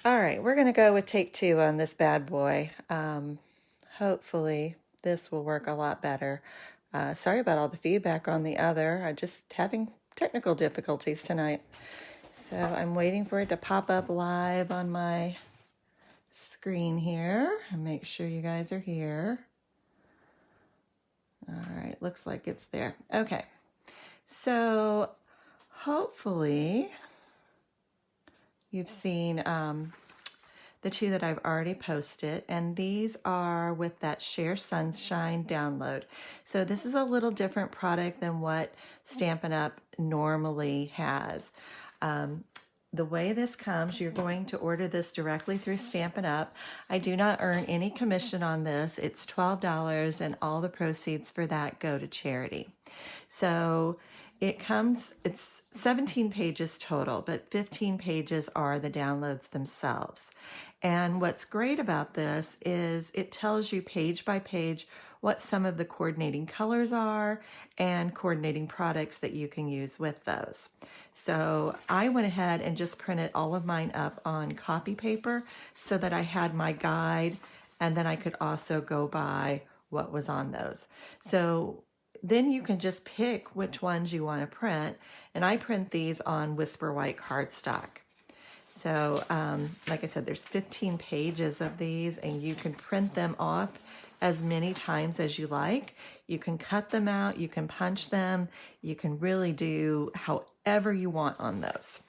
All right, we're going to go with take two on this bad boy. Hopefully this will work a lot better. Sorry about all the feedback on the other. I'm just having technical difficulties tonight. So I'm waiting for it to pop up live on my screen here and make sure you guys are here. All right, looks like it's there. Okay, so hopefully you've seen the two that I've already posted, and these are with that Share Sunshine download. So this is a little different product than what Stampin' Up! Normally has. The way this comes, you're going to order this directly through Stampin' Up! I do not earn any commission on this. It's $12, and all the proceeds for that go to charity. So it's 17 pages total, but 15 pages are the downloads themselves. And what's great about this is it tells you page by page what some of the coordinating colors are and coordinating products that you can use with those. So I went ahead and just printed all of mine up on copy paper so that I had my guide, and then I could also go by what was on those. So then you can just pick which ones you want to print, and I print these on Whisper White cardstock. So like I said, there's 15 pages of these, and you can print them off as many times as you like. You can cut them out, you can punch them, you can really do however you want on those.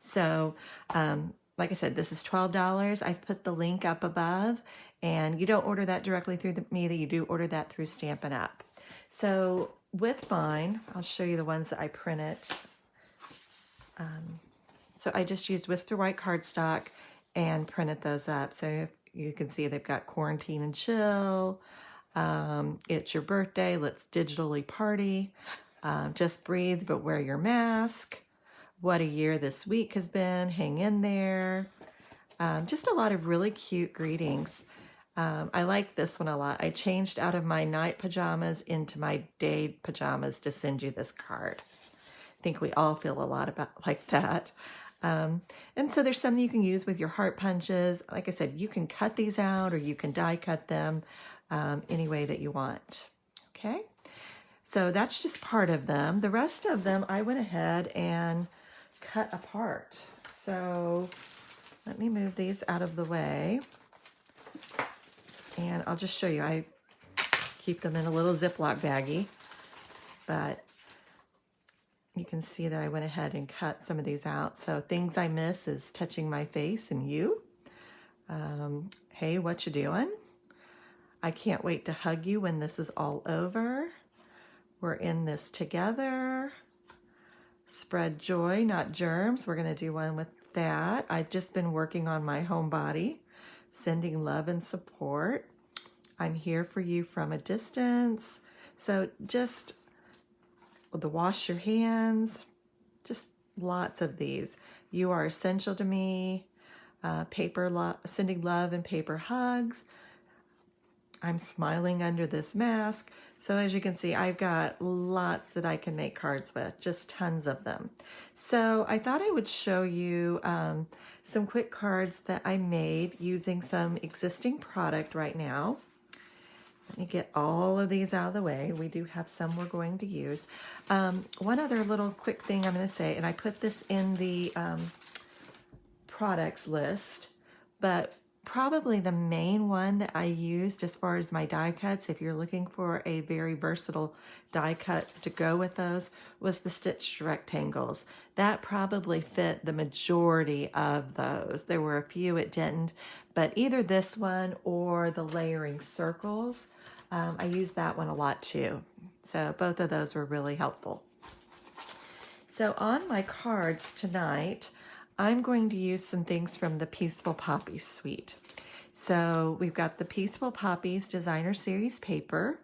So like I said, this is $12. I've put the link up above, and you don't order that directly through me, that you do order that through Stampin' Up! So with mine, I'll show you the ones that I printed. So I just used Whisper White cardstock and printed those up. So you can see they've got Quarantine and Chill, It's Your Birthday, Let's Digitally Party, Just Breathe But Wear Your Mask, What a Year This Week Has Been, Hang in There. Just a lot of really cute greetings. I like this one a lot. I changed out of my night pajamas into my day pajamas to send you this card. I think we all feel a lot like that. And so there's some you can use with your heart punches. Like I said, you can cut these out or you can die cut them any way that you want. Okay, so that's just part of them. The rest of them I went ahead and cut apart. So let me move these out of the way. And I'll just show you. I keep them in a little Ziploc baggie, but you can see that I went ahead and cut some of these out. So things I miss is Touching My Face and You. Hey, what you doing? I can't wait to hug you when this is all over. We're in this together. Spread joy, not germs. We're going to do one with that. I've just been working on my homebody. Sending love and support. I'm here for you from a distance. So just the wash your hands, just lots of these. You are essential to me. Sending love and paper hugs. I'm smiling under this mask. So as you can see, I've got lots that I can make cards with, just tons of them. So I thought I would show you some quick cards that I made using some existing product right now. Let me get all of these out of the way. We do have some we're going to use. One other little quick thing I'm going to say, and I put this in the products list, but probably the main one that I used as far as my die cuts, if you're looking for a very versatile die cut to go with those, was the stitched rectangles. That probably fit the majority of those. There were a few it didn't, but either this one or the layering circles, I used that one a lot too. So both of those were really helpful. So on my cards tonight, I'm going to use some things from the Peaceful Poppies suite. So we've got the Peaceful Poppies Designer Series paper.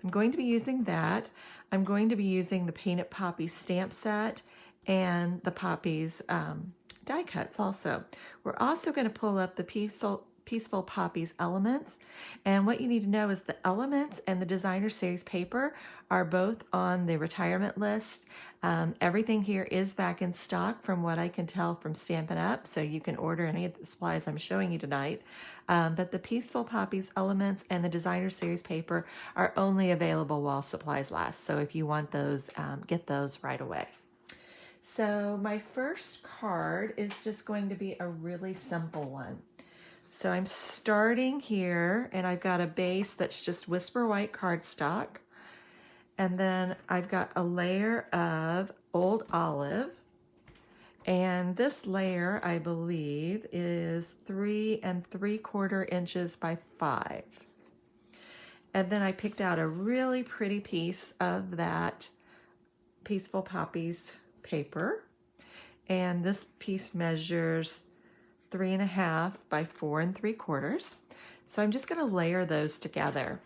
I'm going to be using that. I'm going to be using the Painted Poppies stamp set and the Poppies die cuts also. We're also going to pull up the Peaceful Poppies Elements. And what you need to know is the Elements and the Designer Series paper are both on the retirement list. Everything here is back in stock from what I can tell from Stampin' Up, so you can order any of the supplies I'm showing you tonight. But the Peaceful Poppies Elements and the Designer Series paper are only available while supplies last. So if you want those, get those right away. So my first card is just going to be a really simple one. So I'm starting here, and I've got a base that's just Whisper White cardstock. And then I've got a layer of Old Olive. And this layer, I believe, is 3 3/4 inches by 5. And then I picked out a really pretty piece of that Peaceful Poppies paper. And this piece measures 3.5 by 4 3/4. So I'm just going to layer those together.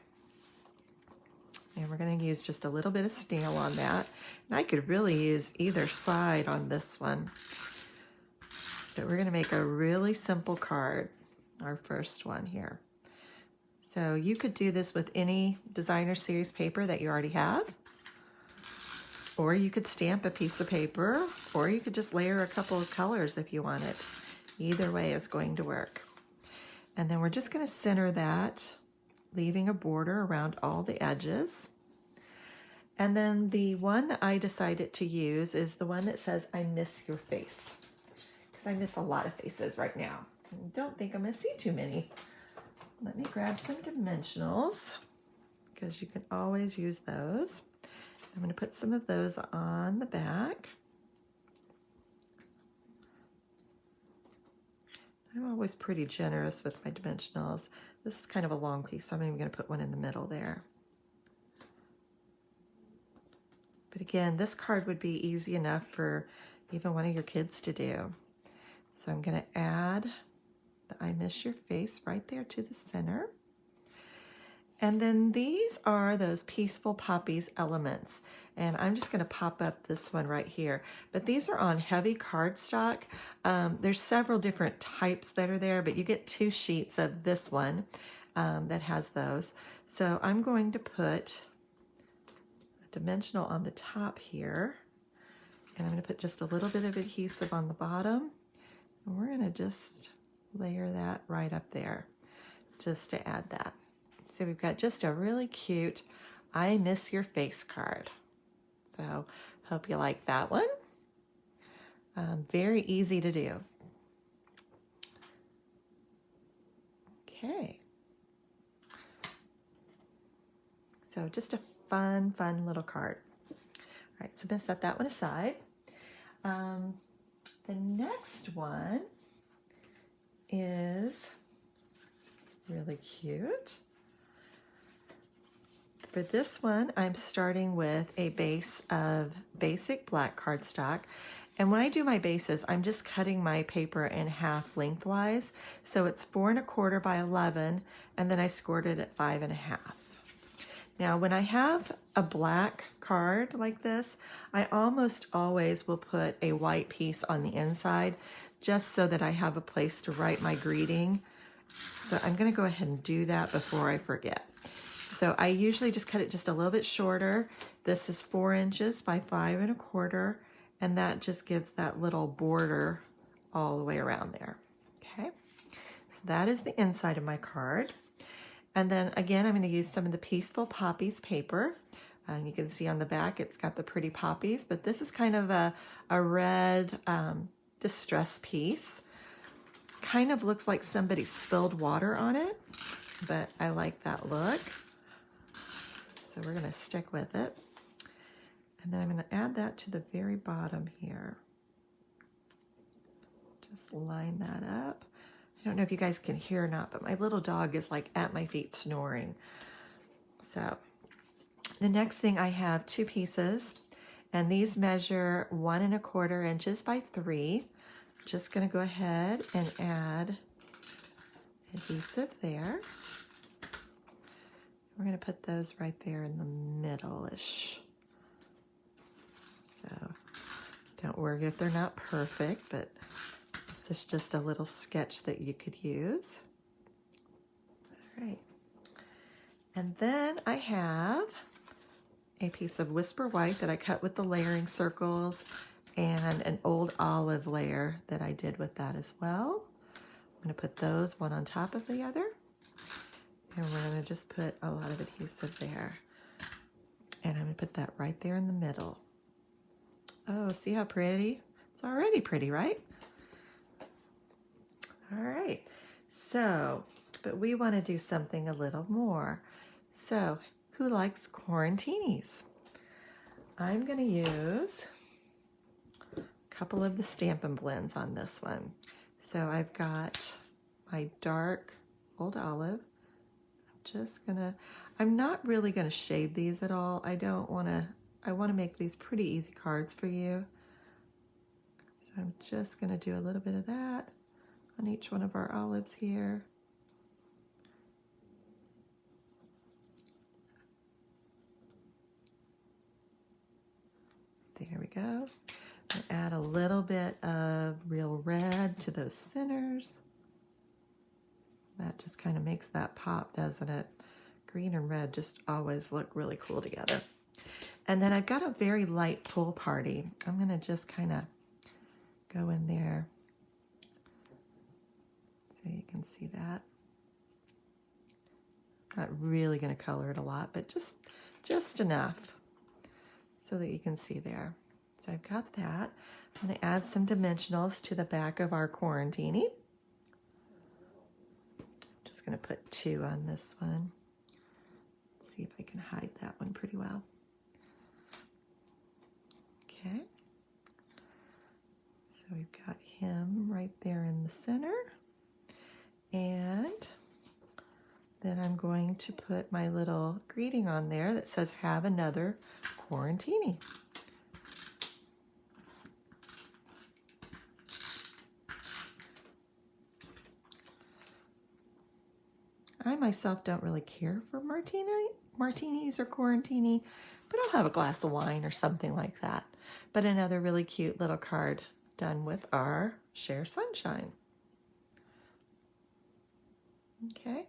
And we're going to use just a little bit of steel on that. And I could really use either side on this one. But we're going to make a really simple card, our first one here. So you could do this with any Designer Series paper that you already have. Or you could stamp a piece of paper, or you could just layer a couple of colors if you want it. Either way is going to work. And then we're just going to center that, leaving a border around all the edges. And then the one that I decided to use is the one that says, I miss your face. Because I miss a lot of faces right now. I don't think I'm going to see too many. Let me grab some dimensionals, because you can always use those. I'm going to put some of those on the back. I'm always pretty generous with my dimensionals. This is kind of a long piece, so I'm even going to put one in the middle there. But again, this card would be easy enough for even one of your kids to do. So I'm going to add the I miss your face right there to the center. And then these are those Peaceful Poppies elements. And I'm just going to pop up this one right here. But these are on heavy cardstock. There's several different types that are there, but you get 2 sheets of this one that has those. So I'm going to put a dimensional on the top here. And I'm going to put just a little bit of adhesive on the bottom. And we're going to just layer that right up there just to add that. So we've got just a really cute I miss your face card. So hope you like that one. Very easy to do. Okay. So just a fun little card. All right, so I'm going to set that one aside. The next one is really cute. For this one, I'm starting with a base of basic black cardstock. And when I do my bases, I'm just cutting my paper in half lengthwise. So it's 4 1/4 by 11, and then I scored it at 5 1/2. Now, when I have a black card like this, I almost always will put a white piece on the inside, just so that I have a place to write my greeting. So I'm going to go ahead and do that before I forget. So I usually just cut it just a little bit shorter. This is 4 inches by 5 1/4, and that just gives that little border all the way around there. Okay, so that is the inside of my card. And then again, I'm going to use some of the Peaceful Poppies paper. You can see on the back it's got the pretty poppies, but this is kind of a red distress piece. Kind of looks like somebody spilled water on it, but I like that look. So we're going to stick with it. And then I'm going to add that to the very bottom here. Just line that up. I don't know if you guys can hear or not, but my little dog is like at my feet snoring. So the next thing, I have 2 pieces, and these measure 1 1/4 inches by 3. Just going to go ahead and add adhesive there. We're going to put those right there in the middle-ish. So don't worry if they're not perfect, but this is just a little sketch that you could use. right. And then I have a piece of Whisper White that I cut with the layering circles, and an old olive layer that I did with that as well. I'm going to put those one on top of the other, and we're going to just put a lot of adhesive there. And I'm going to put that right there in the middle. Oh, see how pretty? It's already pretty, right? All right, so, but we want to do something a little more. So, who likes quarantinis? I'm going to use a couple of the Stampin' Blends on this one. So I've got my dark old olive. I'm not really going to shade these at all. I want to make these pretty easy cards for you. So I'm just going to do a little bit of that on each one of our olives here. There we go. And add a little bit of real red to those centers. That just kind of makes that pop, doesn't it? Green and red just always look really cool together. And then I've got a very light pool party. I'm going to just kind of go in there so you can see that. Not really going to color it a lot, but just enough so that you can see there. So I've got that. I'm going to add some dimensionals to the back of our quarantini. Just going to put 2 on this one. See if I can hide that one pretty well. Okay. So we've got him right there in the center. And then I'm going to put my little greeting on there that says, "Have another quarantini." I myself don't really care for martinis or quarantini, but I'll have a glass of wine or something like that. But another really cute little card done with our Share Sunshine. Okay,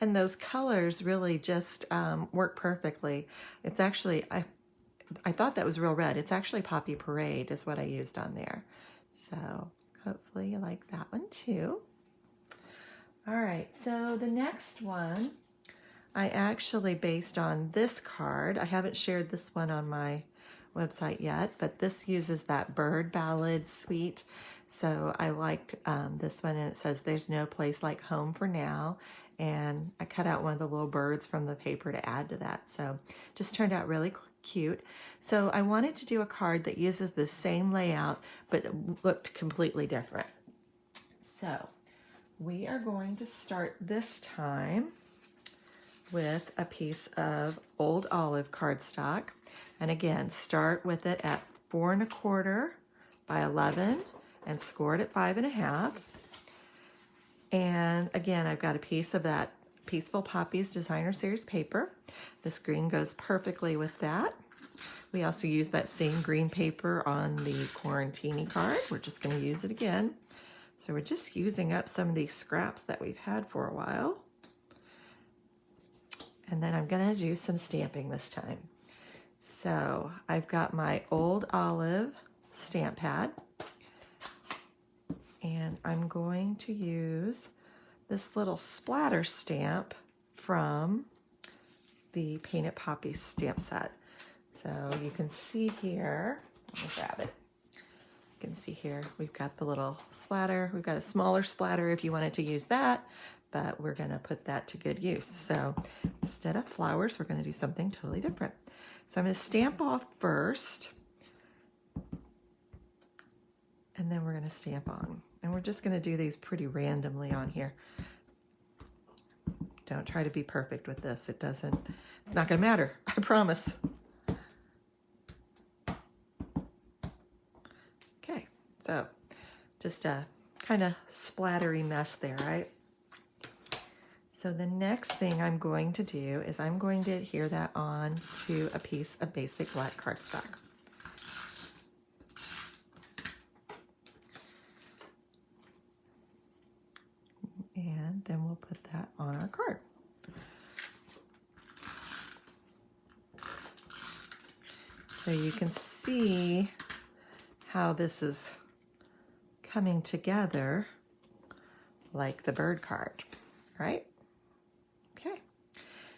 and those colors really just work perfectly. It's actually, I thought that was real red. It's actually Poppy Parade is what I used on there. So hopefully you like that one too. All right, so the next one, I actually based on this card. I haven't shared this one on my website yet, but this uses that Bird Ballad suite. So I liked this one, and it says, "There's no place like home for now." And I cut out one of the little birds from the paper to add to that. So just turned out really cute. So I wanted to do a card that uses the same layout, but looked completely different. So we are going to start this time with a piece of old olive cardstock. And again, start with it at 4 1/4 by 11 and score it at 5 1/2. And again, I've got a piece of that Peaceful Poppies Designer Series paper. This green goes perfectly with that. We also use that same green paper on the quarantini card. We're just going to use it again. So we're just using up some of these scraps that we've had for a while. And then I'm going to do some stamping this time. So I've got my old olive stamp pad. And I'm going to use this little splatter stamp from the Painted Poppies stamp set. So you can see here, let me grab it. You can see here, we've got the little splatter. We've got a smaller splatter if you wanted to use that, but we're gonna put that to good use. So instead of flowers, we're gonna do something totally different. So I'm gonna stamp off first, and then we're gonna stamp on. And we're just gonna do these pretty randomly on here. Don't try to be perfect with this. It's not gonna matter, I promise. Okay, so just a kind of splattery mess there, right? So the next thing I'm going to do is I'm going to adhere that on to a piece of basic black cardstock. And then we'll put that on our card. So you can see how this is coming together like the bird card, right? Okay,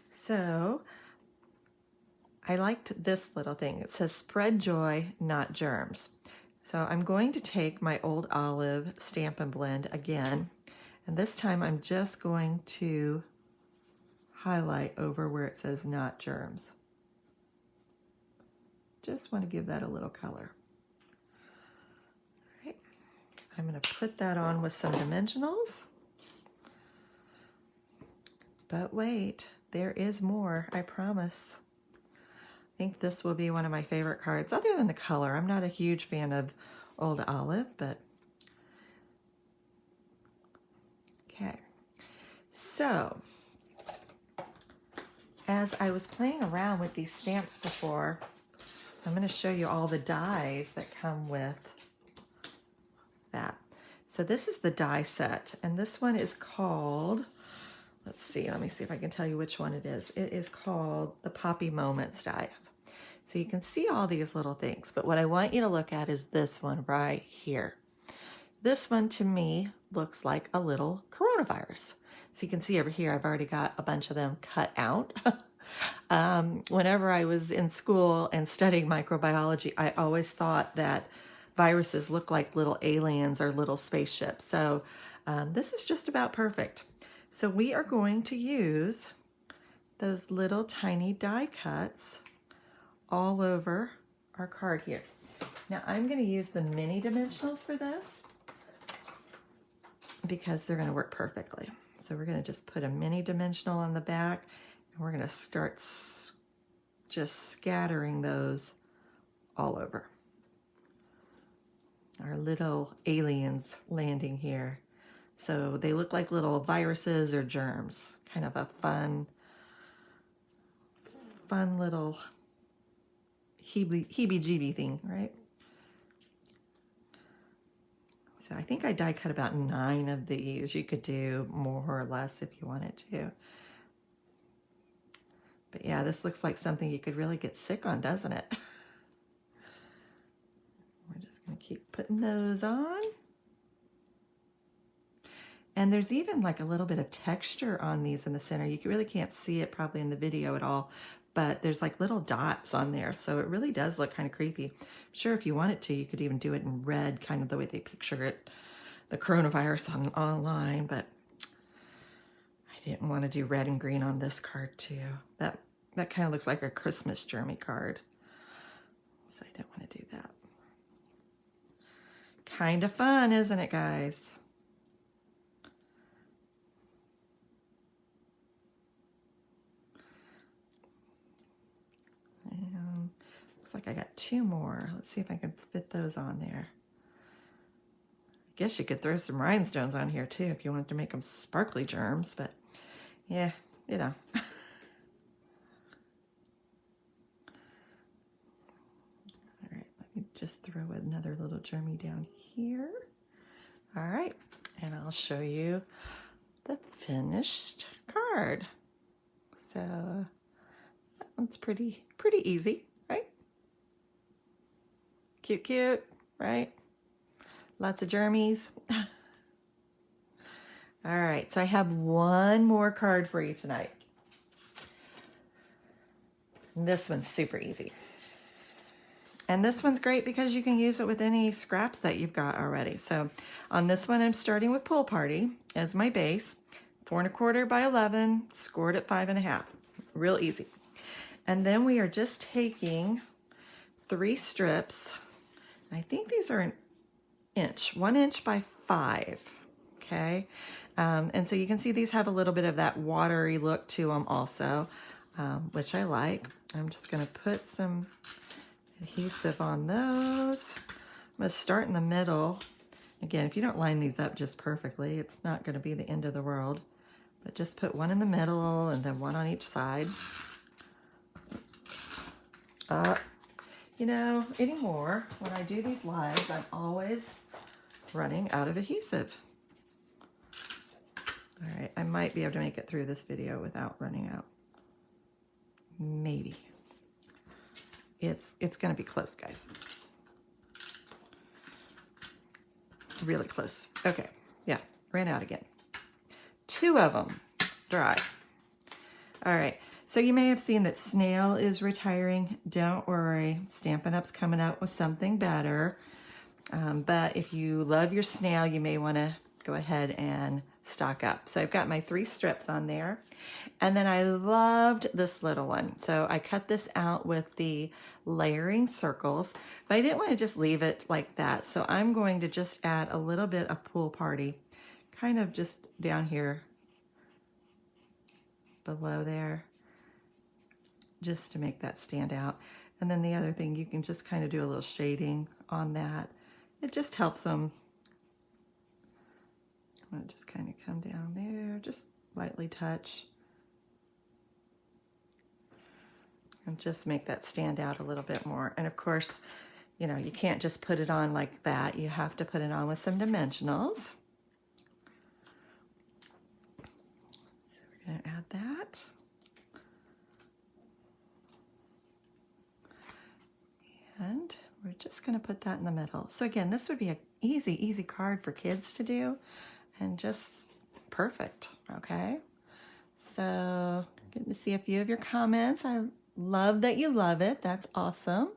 so I liked this little thing. It says spread joy, not germs. So I'm going to take my Old Olive Stampin' Blend again, and this time I'm just going to highlight over where it says not germs. Just want to give that a little color. All right. I'm going to put that on with some dimensionals. But wait, there is more, I promise. I think this will be one of my favorite cards, other than the color. I'm not a huge fan of Old Olive, but okay. So, as I was playing around with these stamps before, I'm going to show you all the dies that come with that. So this is the die set, and this one is called, let's see, let me see if I can tell you which one it is. It is called the Poppy Moments dies. So you can see all these little things, but what I want you to look at is this one right here. This one to me looks like a little coronavirus. So you can see over here, I've already got a bunch of them cut out. Whenever I was in school and studying microbiology, I always thought that viruses look like little aliens or little spaceships. So this is just about perfect. So we are going to use those little tiny die cuts all over our card here. Now I'm going to use the mini dimensionals for this because they're going to work perfectly. So we're going to just put a mini dimensional on the back, and we're going to start just scattering those all over. Our little aliens landing here. So they look like little viruses or germs. Kind of a fun little heebie-jeebie thing, right? So I think I die cut about 9 of these. You could do more or less if you wanted to. But yeah, this looks like something you could really get sick on, doesn't it? We're just going to keep putting those on. And there's even like a little bit of texture on these in the center. You really can't see it probably in the video at all, but there's like little dots on there. So it really does look kind of creepy. I'm sure if you wanted to, you could even do it in red, kind of the way they picture it, the coronavirus online, but I didn't want to do red and green on this card too. That kind of looks like a Christmas germy card. So I didn't want to do that. Kind of fun, isn't it, guys? Looks like I got 2 more. Let's see if I can fit those on there. I guess you could throw some rhinestones on here too if you wanted to make them sparkly germs, but yeah, you know. All right, let me just throw another little germy down here. All right, and I'll show you the finished card. So that one's pretty easy, right? Cute, cute, right? Lots of germies. All right, so I have one more card for you tonight. This one's super easy. And this one's great because you can use it with any scraps that you've got already. So on this one, I'm starting with Pool Party as my base. 4 1/4 by 11, scored at 5 1/2. Real easy. And then we are just taking 3 strips. I think these are an inch, 1 inch by 5. Okay. And so you can see these have a little bit of that watery look to them also, which I like. I'm just going to put some adhesive on those. I'm going to start in the middle. Again, if you don't line these up just perfectly, it's not going to be the end of the world. But just put one in the middle and then one on each side. You know, anymore, when I do these lives, I'm always running out of adhesive. All right, I might be able to make it through this video without running out. Maybe. It's going to be close, guys. Really close. Okay, yeah, ran out again. 2 of them dry. All right, so you may have seen that Snail is retiring. Don't worry, Stampin' Up's coming out with something better. But if you love your Snail, you may want to go ahead and stock up. So I've got my 3 strips on there. And then I loved this little one. So I cut this out with the layering circles, but I didn't want to just leave it like that. So I'm going to just add a little bit of Pool Party, kind of just down here below there, just to make that stand out. And then the other thing, you can just kind of do a little shading on that. It just helps them. I'm going to just kind of come down there, just lightly touch. And just make that stand out a little bit more. And of course, you know, you can't just put it on like that. You have to put it on with some dimensionals. So we're going to add that. And we're just going to put that in the middle. So again, this would be an easy card for kids to do, and just perfect, okay? So getting to see a few of your comments. I love that you love it. That's awesome.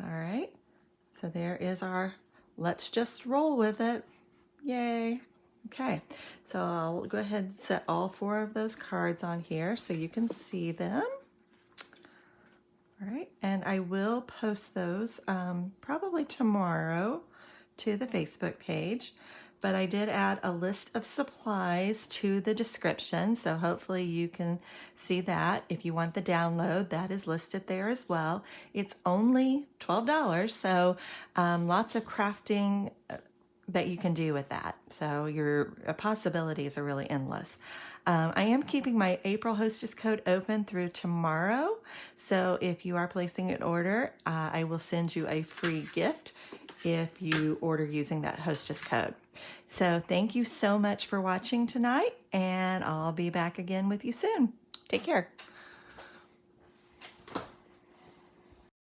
All right, so there is our let's just roll with it. Yay. Okay, so I'll go ahead and set all 4 of those cards on here so you can see them. All right, and I will post those probably tomorrow to the Facebook page, but I did add a list of supplies to the description, so hopefully you can see that. If you want the download, that is listed there as well. It's only $12, so lots of crafting that you can do with that. So your possibilities are really endless. I am keeping my April Hostess code open through tomorrow. So if you are placing an order, I will send you a free gift if you order using that Hostess code. So thank you so much for watching tonight, and I'll be back again with you soon. Take care.